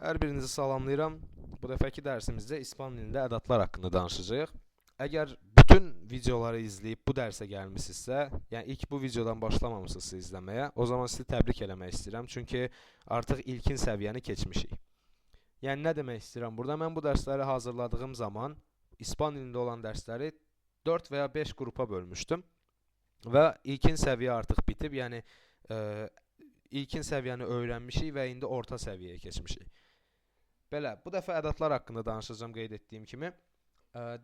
Hər birinizi salamlayıram. Bu dəfəki dərsimizdə İspan dilində ədadlar haqqında danışacağıq. Əgər bütün videoları izləyib bu dərsə gəlmisinizsə, yəni ilk bu videodan başlamamısınızsa izləməyə, o zaman sizi təbrik eləmək istəyirəm. Çünki artıq ilkin səviyyəni keçmişik. Yəni nə demək istəyirəm burada? Mən bu dərsləri hazırladığım zaman İspan dilində olan dərsləri 4 və ya 5 qrupa bölmüşdüm. Və ilkin səviyyə artıq bitib, yəni ilkin səviyyəni öyrənmişik və indi orta səviyyəyə keçmişik. Belə, bu dəfə ədadlar haqqında danışacağım qeyd etdiyim kimi.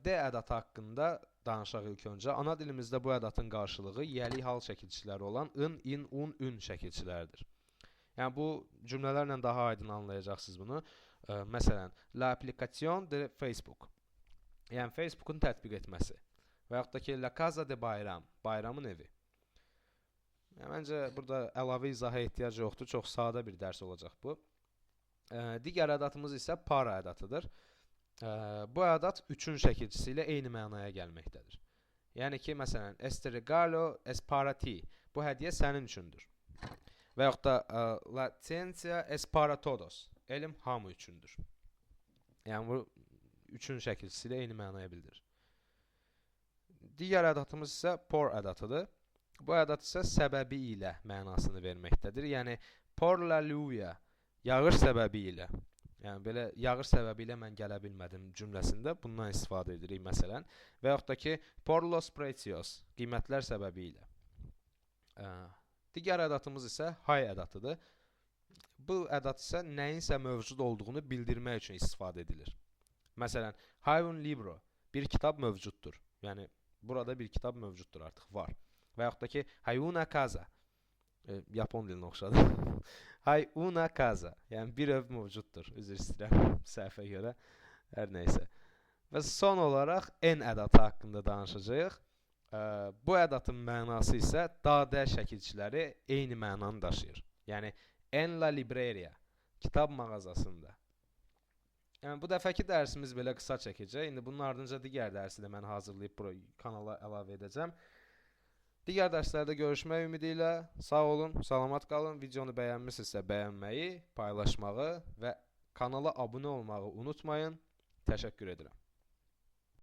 D ədatı haqqında danışaq ilk öncə. Ana dilimizdə bu ədatın qarşılığı yəli hal şəkilçiləri olan ın, in, un, ün şəkilçiləridir. Yəni bu cümlələrlə daha aydın anlayacaqsınız bunu. Məsələn, la application de Facebook. Yəni Facebookun tətbiq etməsi. Və yaxud da ki, la casa de bayram, bayramın evi. Yəni, məncə burada əlavə izaha ehtiyac yoxdur. Çox sadə bir dərs olacaq bu. Digər ədatımız isə para ədatıdır. Bu ədat üçün şəkilçisi ilə eyni mənaya gəlməkdədir. Yəni ki, məsələn, este regalo es para ti. Bu hədiyyə sənin üçündür. Və yaxud da la ciencia es para todos. Elm hamı üçündür. Yəni bu üçün şəkilçisi ilə eyni mənaya bildirir. Digər ədatımız isə por ədatıdır. Bu ədat isə səbəbi ilə mənasını verməkdədir. Yəni por la lluvia, yağış səbəbi ilə. Yəni belə yağış səbəbi ilə mən gələ bilmədim cümləsində bundan istifadə edirik məsələn. Və yaxud da ki, por los precios, qiymətlər səbəbi ilə. Digər ədatımız isə hay ədatıdır. Bu ədat isə nəyinsə mövcud olduğunu bildirmək üçün istifadə edilir. Məsələn, hay un libro, bir kitab mövcuddur. Yəni burada bir kitab mövcuddur artıq, var. Və yaxud da ki, hay una casa, Yapon dilinə oxşadı. Hay una casa, yəni bir ev mövcuddur. Üzr istəyirəm səhvə görə, hər nəysə. Və son olaraq N ədatı haqqında danışacağıq. Bu ədatın mənası isə da-də şəkilçiləri eyni mənanı daşıyır. Yəni en la libreria, kitab mağazasında. Yəni bu dəfəki dərsimiz belə qısa çəkəcək. İndi bunun ardınca digər dərsi də mən hazırlayıb kanala əlavə edəcəm. Digər dərslərdə görüşmək ümidi ilə sağ olun, salamat qalın. Videonu bəyənmisinizsə bəyənməyi, paylaşmağı və kanala abunə olmağı unutmayın. Təşəkkür edirəm.